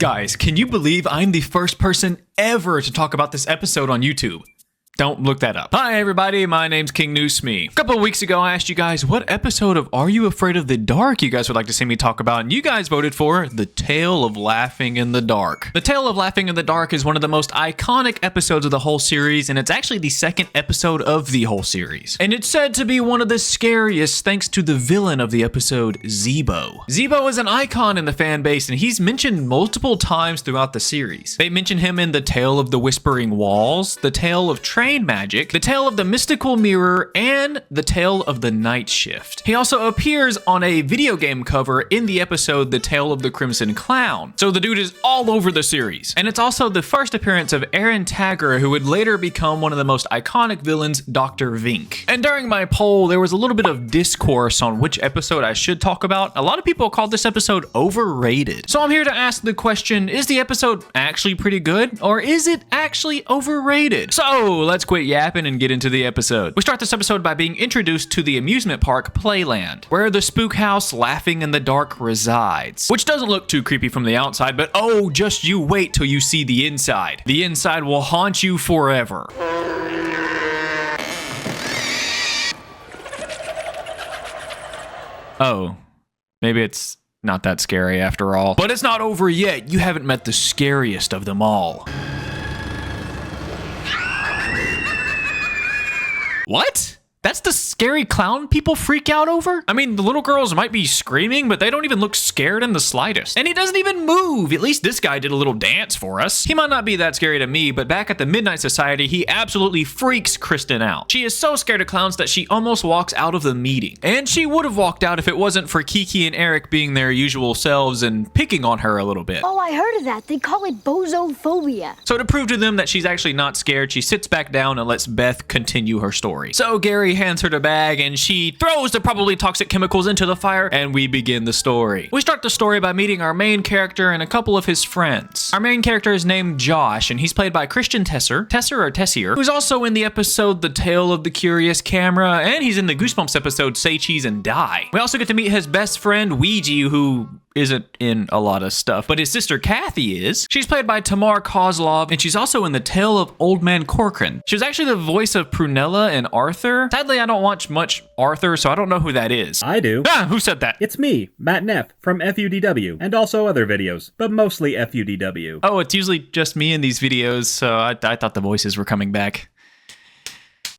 Guys, can you believe I'm the first person ever to talk about this episode on YouTube? Don't look that up. Hi everybody, my name's King Noosme. A couple of weeks ago, I asked you guys what episode of Are You Afraid of the Dark you guys would like to see me talk about, and you guys voted for The Tale of Laughing in the Dark. The Tale of Laughing in the Dark is one of the most iconic episodes of the whole series, and it's actually the second episode of the whole series. And it's said to be one of the scariest thanks to the villain of the episode, Zeebo. Zeebo is an icon in the fan base, and he's mentioned multiple times throughout the series. They mention him in The Tale of the Whispering Walls, The Tale of Train Magic, The Tale of the Mystical Mirror, and The Tale of the Night Shift. He also appears on a video game cover in the episode The Tale of the Crimson Clown. So the dude is all over the series. And it's also the first appearance of Aaron Tagger, who would later become one of the most iconic villains, Dr. Vink. And during my poll, there was a little bit of discourse on which episode I should talk about. A lot of people called this episode overrated. So I'm here to ask the question, is the episode actually pretty good, or is it actually overrated? So let's quit yapping and get into the episode. We start this episode by being introduced to the amusement park Playland, where the spook house Laughing in the Dark resides. Which doesn't look too creepy from the outside, but oh, just you wait till you see the inside. The inside will haunt you forever. Oh, maybe it's not that scary after all. But it's not over yet. You haven't met the scariest of them all. What? That's the scary clown people freak out over? I mean, the little girls might be screaming, but they don't even look scared in the slightest. And he doesn't even move. At least this guy did a little dance for us. He might not be that scary to me, but back at the Midnight Society, he absolutely freaks Kristen out. She is so scared of clowns that she almost walks out of the meeting. And she would have walked out if it wasn't for Kiki and Eric being their usual selves and picking on her a little bit. Oh, I heard of that. They call it bozophobia. So to prove to them that she's actually not scared, she sits back down and lets Beth continue her story. So Gary hands her the bag and she throws the probably toxic chemicals into the fire, and we begin the story. We start the story by meeting our main character and a couple of his friends. Our main character is named Josh, and he's played by Christian Tessier, who's also in the episode The Tale of the Curious Camera, and he's in the Goosebumps episode Say Cheese and Die. We also get to meet his best friend Ouija, who isn't in a lot of stuff, but his sister Kathy is. She's played by Tamar Kozlov, and she's also in The Tale of Old Man Corcoran. She was actually the voice of Prunella and Arthur. Sadly, I don't watch much Arthur, so I don't know who that is. I do. Ah, who said that? It's me, Matt Neff, from FUDW, and also other videos, but mostly FUDW. Oh, it's usually just me in these videos, so I thought the voices were coming back.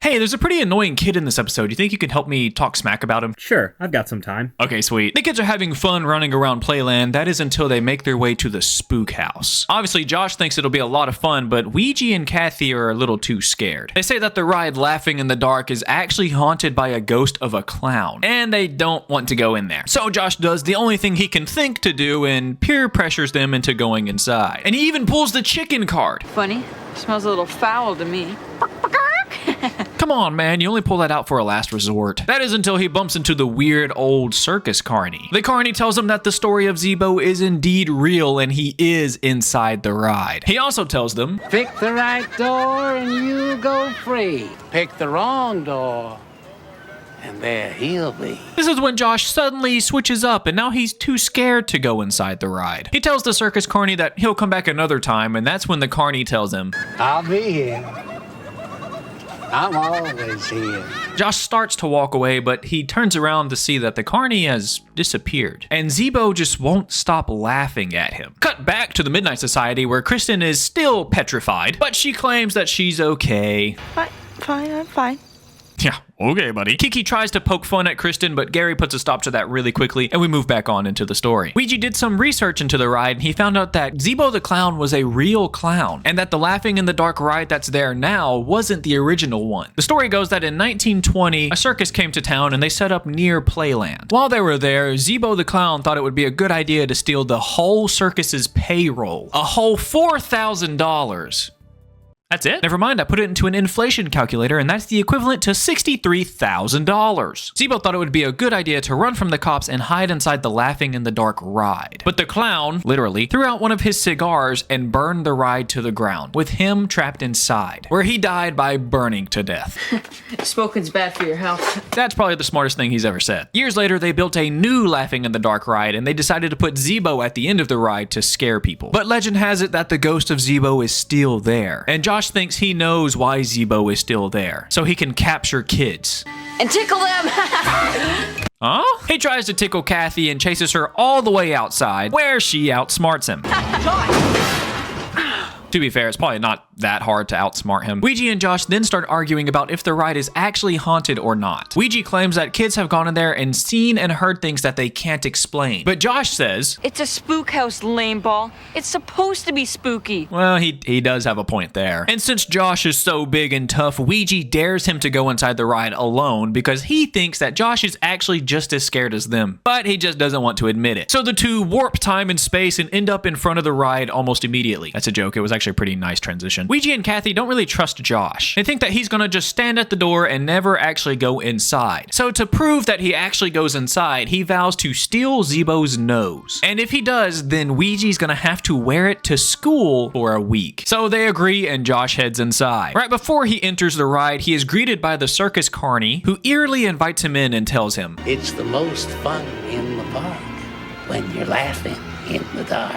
Hey, there's a pretty annoying kid in this episode. You think you can help me talk smack about him? Sure, I've got some time. Okay, sweet. The kids are having fun running around Playland. That is until they make their way to the spook house. Obviously, Josh thinks it'll be a lot of fun, but Ouija and Kathy are a little too scared. They say that the ride Laughing in the Dark is actually haunted by a ghost of a clown, and they don't want to go in there. So Josh does the only thing he can think to do and peer pressures them into going inside. And he even pulls the chicken card. Funny. Smells a little foul to me. Come on, man, you only pull that out for a last resort. That is until he bumps into the weird old circus carny. The carny tells him that the story of Zeebo is indeed real and he is inside the ride. He also tells them, pick the right door and you go free. Pick the wrong door and there he'll be. This is when Josh suddenly switches up and now he's too scared to go inside the ride. He tells the circus carny that he'll come back another time, and that's when the carny tells him, I'll be here. I'm always here. Josh starts to walk away, but he turns around to see that the carny has disappeared. And Zeebo just won't stop laughing at him. Cut back to the Midnight Society, where Kristen is still petrified, but she claims that she's okay. Fine, I'm fine. Yeah, okay, buddy. Kiki tries to poke fun at Kristen, but Gary puts a stop to that really quickly, and we move back on into the story. Ouija did some research into the ride, and he found out that Zeebo the Clown was a real clown, and that the Laughing in the Dark ride that's there now wasn't the original one. The story goes that in 1920, a circus came to town, and they set up near Playland. While they were there, Zeebo the Clown thought it would be a good idea to steal the whole circus's payroll. A whole $4,000. That's it? Never mind, I put it into an inflation calculator, and that's the equivalent to $63,000. Zeebo thought it would be a good idea to run from the cops and hide inside the Laughing in the Dark ride. But the clown, literally, threw out one of his cigars and burned the ride to the ground, with him trapped inside, where he died by burning to death. Smoking's bad for your health. That's probably the smartest thing he's ever said. Years later, they built a new Laughing in the Dark ride, and they decided to put Zeebo at the end of the ride to scare people. But legend has it that the ghost of Zeebo is still there, and Josh thinks he knows why Zeebo is still there, so he can capture kids. And tickle them! Huh? He tries to tickle Kathy and chases her all the way outside, where she outsmarts him. To be fair, it's probably not that hard to outsmart him. Ouija and Josh then start arguing about if the ride is actually haunted or not. Ouija claims that kids have gone in there and seen and heard things that they can't explain. But Josh says, It's a spook house, lame ball. It's supposed to be spooky. well, he does have a point there. And since Josh is so big and tough, Ouija dares him to go inside the ride alone because he thinks that Josh is actually just as scared as them. But he just doesn't want to admit it. So the two warp time and space and end up in front of the ride almost immediately. That's a joke. It was actually a pretty nice transition. Ouija and Kathy don't really trust Josh. They think that he's gonna just stand at the door and never actually go inside. So to prove that he actually goes inside, he vows to steal Zeebo's nose. And if he does, then Ouija's gonna have to wear it to school for a week. So they agree and Josh heads inside. Right before he enters the ride, he is greeted by the circus carny, who eerily invites him in and tells him, It's the most fun in the park when you're laughing in the dark.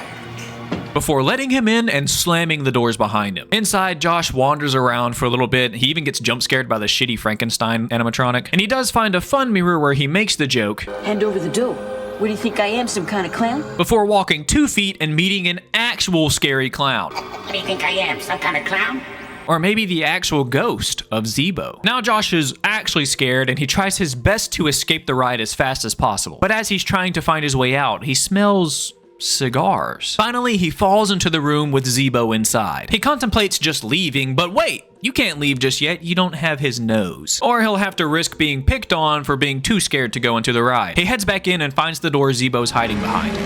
before letting him in and slamming the doors behind him. Inside, Josh wanders around for a little bit. He even gets jump scared by the shitty Frankenstein animatronic. And he does find a fun mirror where he makes the joke, Hand over the dough. What do you think I am, some kind of clown? before walking 2 feet and meeting an actual scary clown. What do you think I am, some kind of clown? Or maybe the actual ghost of Zeebo. Now Josh is actually scared and he tries his best to escape the ride as fast as possible. But as he's trying to find his way out, he smells cigars. Finally, he falls into the room with Zeebo inside. He contemplates just leaving, but wait, you can't leave just yet, you don't have his nose. Or he'll have to risk being picked on for being too scared to go into the ride. He heads back in and finds the door Zeebo's hiding behind.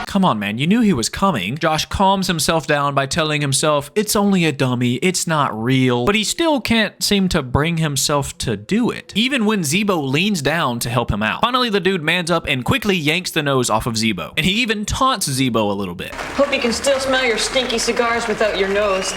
Come on, man, you knew he was coming. Josh calms himself down by telling himself, it's only a dummy, it's not real, but he still can't seem to bring himself to do it, even when Zeebo leans down to help him out. Finally, the dude mans up and quickly yanks the nose off of Zeebo, and he even taunts Zeebo a little bit. Hope you can still smell your stinky cigars without your nose.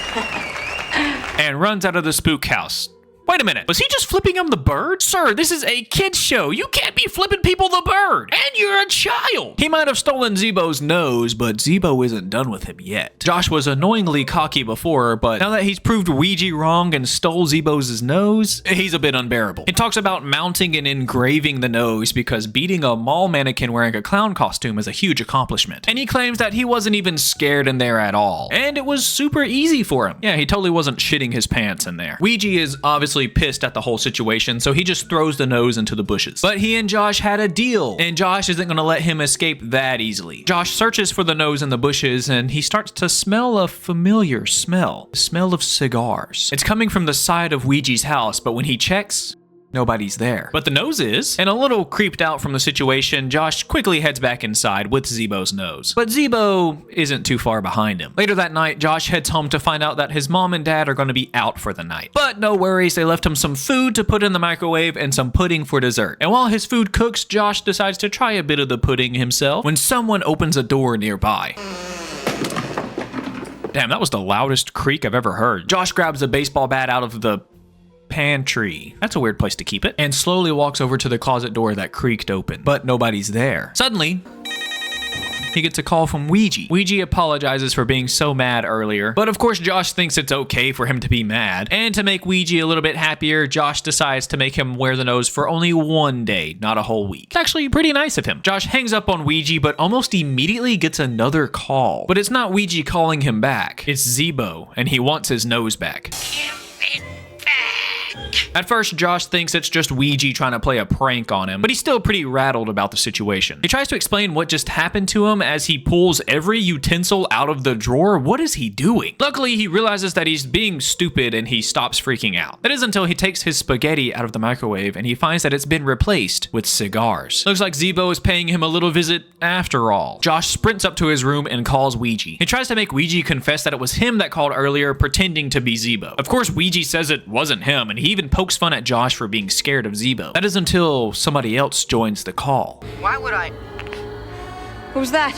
And runs out of the spook house. Wait a minute, was he just flipping him the bird? Sir, this is a kid's show. You can't be flipping people the bird. And you're a child. He might have stolen Zeebo's nose, but Zeebo isn't done with him yet. Josh was annoyingly cocky before, but now that he's proved Ouija wrong and stole Zeebo's nose, he's a bit unbearable. He talks about mounting and engraving the nose because beating a mall mannequin wearing a clown costume is a huge accomplishment. And he claims that he wasn't even scared in there at all. And it was super easy for him. Yeah, he totally wasn't shitting his pants in there. Ouija is obviously pissed at the whole situation, so he just throws the nose into the bushes. But he and Josh had a deal, and Josh isn't gonna let him escape that easily. Josh searches for the nose in the bushes, and he starts to smell a familiar smell. The smell of cigars. It's coming from the side of Ouija's house, but when he checks, nobody's there. But the nose is, and a little creeped out from the situation, Josh quickly heads back inside with Zeebo's nose. But Zeebo isn't too far behind him. Later that night, Josh heads home to find out that his mom and dad are going to be out for the night. But no worries, they left him some food to put in the microwave and some pudding for dessert. And while his food cooks, Josh decides to try a bit of the pudding himself when someone opens a door nearby. Damn, that was the loudest creak I've ever heard. Josh grabs a baseball bat out of the pantry. That's a weird place to keep it. And slowly walks over to the closet door that creaked open. But nobody's there. Suddenly, he gets a call from Ouija. Ouija apologizes for being so mad earlier. But of course, Josh thinks it's okay for him to be mad. And to make Ouija a little bit happier, Josh decides to make him wear the nose for only one day, not a whole week. It's actually pretty nice of him. Josh hangs up on Ouija, but almost immediately gets another call. But it's not Ouija calling him back. It's Zeebo, and he wants his nose back. At first, Josh thinks it's just Ouija trying to play a prank on him, but he's still pretty rattled about the situation. He tries to explain what just happened to him as he pulls every utensil out of the drawer. What is he doing? Luckily, he realizes that he's being stupid and he stops freaking out. That is until he takes his spaghetti out of the microwave and he finds that it's been replaced with cigars. Looks like Zeebo is paying him a little visit after all. Josh sprints up to his room and calls Ouija. He tries to make Ouija confess that it was him that called earlier, pretending to be Zeebo. Of course, Ouija says it wasn't him, and he even pokes fun at Josh for being scared of Zeebo. That is until somebody else joins the call. Why would I? What was that?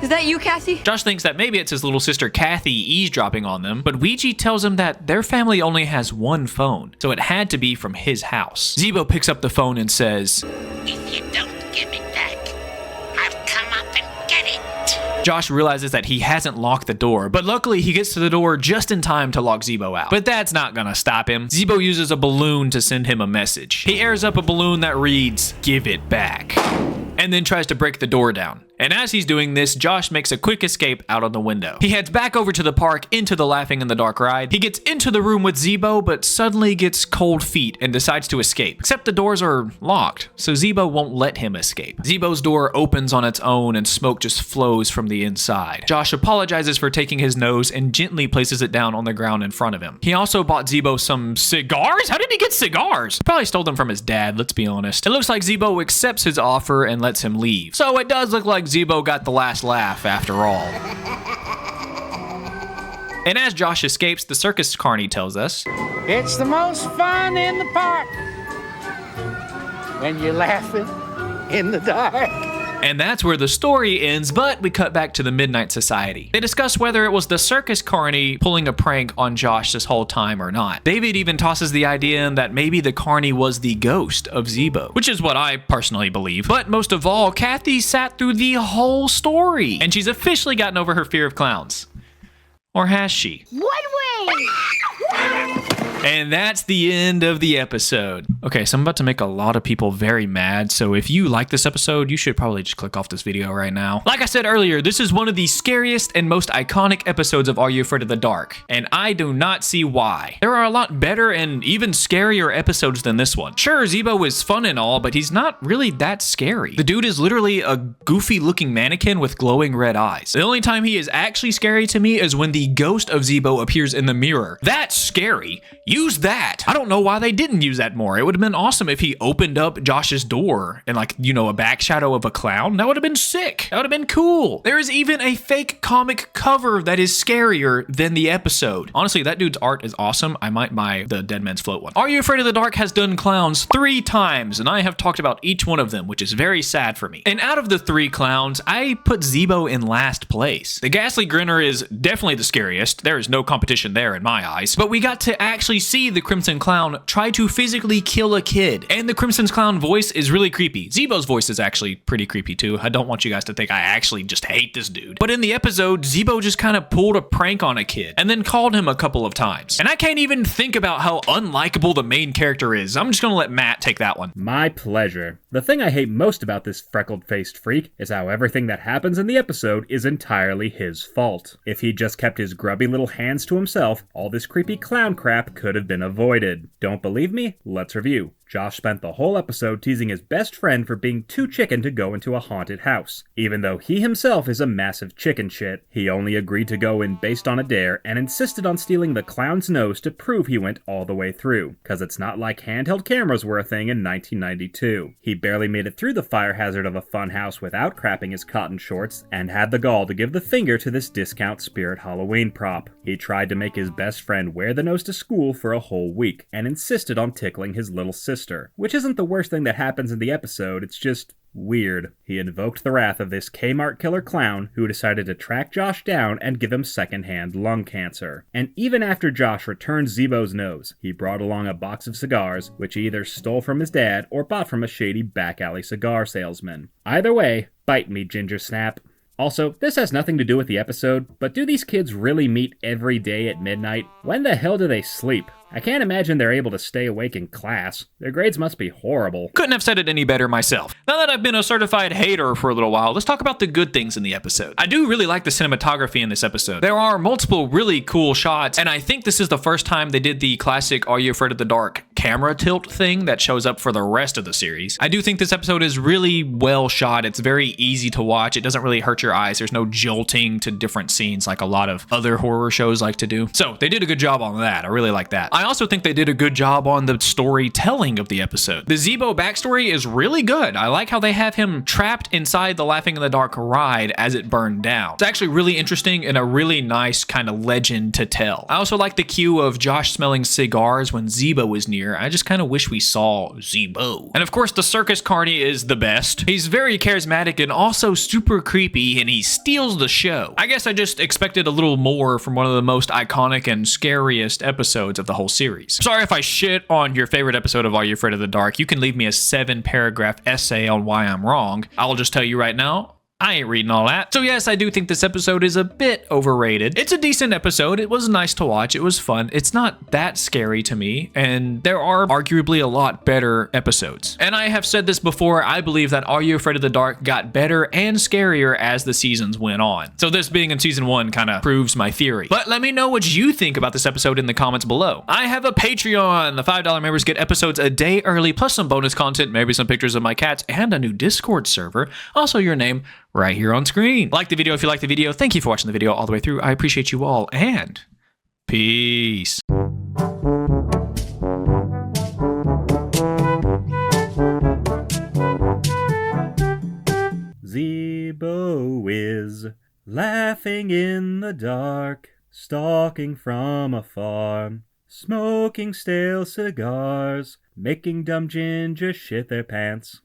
Is that you, Kathy? Josh thinks that maybe it's his little sister Kathy eavesdropping on them, but Ouija tells him that their family only has one phone, so it had to be from his house. Zeebo picks up the phone and says, "If you don't give it back, I'll come up and get it." Josh realizes that he hasn't locked the door, but luckily he gets to the door just in time to lock Zeebo out. But that's not gonna stop him. Zeebo uses a balloon to send him a message. He airs up a balloon that reads, "Give it back," and then tries to break the door down. And as he's doing this, Josh makes a quick escape out on the window. He heads back over to the park into the Laughing in the Dark ride. He gets into the room with Zeebo, but suddenly gets cold feet and decides to escape. Except the doors are locked, so Zeebo won't let him escape. Zeebo's door opens on its own and smoke just flows from the inside. Josh apologizes for taking his nose and gently places it down on the ground in front of him. He also bought Zeebo some cigars? How did he get cigars? Probably stole them from his dad, let's be honest. It looks like Zeebo accepts his offer and lets him leave. So it does look like Zeebo got the last laugh after all. And as Josh escapes, the circus carny tells us, It's the most fun in the park when you're laughing in the dark. and that's where the story ends, but we cut back to the Midnight Society. They discuss whether it was the circus carny pulling a prank on Josh this whole time or not. David even tosses the idea that maybe the carny was the ghost of Zeebo, which is what I personally believe. But most of all, Kathy sat through the whole story, and she's officially gotten over her fear of clowns. Or has she? One way! And that's the end of the episode. Okay, so I'm about to make a lot of people very mad, so if you like this episode, you should probably just click off this video right now. Like I said earlier, this is one of the scariest and most iconic episodes of Are You Afraid of the Dark? And I do not see why. There are a lot better and even scarier episodes than this one. Sure, Zeebo is fun and all, but he's not really that scary. The dude is literally a goofy looking mannequin with glowing red eyes. The only time he is actually scary to me is when the ghost of Zeebo appears in the mirror. That's scary. Use that. I don't know why they didn't use that more. It would have been awesome if he opened up Josh's door and, like, you know, a back shadow of a clown. That would have been sick. That would have been cool. There is even a fake comic cover that is scarier than the episode. Honestly, that dude's art is awesome. I might buy the Dead Man's Float one. Are You Afraid of the Dark has done clowns 3 times, and I have talked about each one of them, which is very sad for me. And out of the 3 clowns, I put Zeebo in last place. The Ghastly Grinner is definitely the scariest. There is no competition there in my eyes. But we got to actually see the Crimson Clown try to physically kill a kid. And the Crimson Clown voice is really creepy. Zeebo's voice is actually pretty creepy too. I don't want you guys to think I actually just hate this dude. But in the episode, Zeebo just kind of pulled a prank on a kid and then called him a couple of times. And I can't even think about how unlikable the main character is. I'm just gonna let Matt take that one. My pleasure. The thing I hate most about this freckled-faced freak is how everything that happens in the episode is entirely his fault. If he'd just kept his grubby little hands to himself, all this creepy clown crap could have been avoided. Don't believe me? Let's review. Josh spent the whole episode teasing his best friend for being too chicken to go into a haunted house. Even though he himself is a massive chicken shit, he only agreed to go in based on a dare and insisted on stealing the clown's nose to prove he went all the way through, cause it's not like handheld cameras were a thing in 1992. He barely made it through the fire hazard of a fun house without crapping his cotton shorts, and had the gall to give the finger to this discount Spirit Halloween prop. He tried to make his best friend wear the nose to school for a whole week, and insisted on tickling his little sister, which isn't the worst thing that happens in the episode, it's just weird. He invoked the wrath of this Kmart killer clown who decided to track Josh down and give him secondhand lung cancer. And even after Josh returned Zeebo's nose, he brought along a box of cigars, which he either stole from his dad or bought from a shady back alley cigar salesman. Either way, bite me, Ginger Snap. Also, this has nothing to do with the episode, but do these kids really meet every day at midnight? When the hell do they sleep? I can't imagine they're able to stay awake in class. Their grades must be horrible. Couldn't have said it any better myself. Now that I've been a certified hater for a little while, let's talk about the good things in the episode. I do really like the cinematography in this episode. There are multiple really cool shots, and I think this is the first time they did the classic Are You Afraid of the Dark camera tilt thing that shows up for the rest of the series. I do think this episode is really well shot. It's very easy to watch. It doesn't really hurt your eyes. There's no jolting to different scenes like a lot of other horror shows like to do. So they did a good job on that. I really like that. I also think they did a good job on the storytelling of the episode. The Zeebo backstory is really good. I like how they have him trapped inside the Laughing in the Dark ride as it burned down. It's actually really interesting and a really nice kind of legend to tell. I also like the cue of Josh smelling cigars when Zeebo was near. I just kind of wish we saw Zeebo. And of course, the circus carny is the best. He's very charismatic and also super creepy, and he steals the show. I guess I just expected a little more from one of the most iconic and scariest episodes of the whole series. Sorry if I shit on your favorite episode of Are You Afraid of the Dark. You can leave me a 7-paragraph essay on why I'm wrong. I'll just tell you right now, I ain't reading all that. So yes, I do think this episode is a bit overrated. It's a decent episode. It was nice to watch. It was fun. It's not that scary to me, and there are arguably a lot better episodes. And I have said this before, I believe that Are You Afraid of the Dark got better and scarier as the seasons went on. So this being in season 1 kind of proves my theory. But let me know what you think about this episode in the comments below. I have a Patreon. The $5 members get episodes a day early, plus some bonus content, maybe some pictures of my cats, and a new Discord server. Also your name right here on screen. Like the video if you like the video. Thank you for watching the video all the way through. I appreciate you all, and peace. Zeebo is laughing in the dark, stalking from afar, smoking stale cigars, making dumb gingers shit their pants.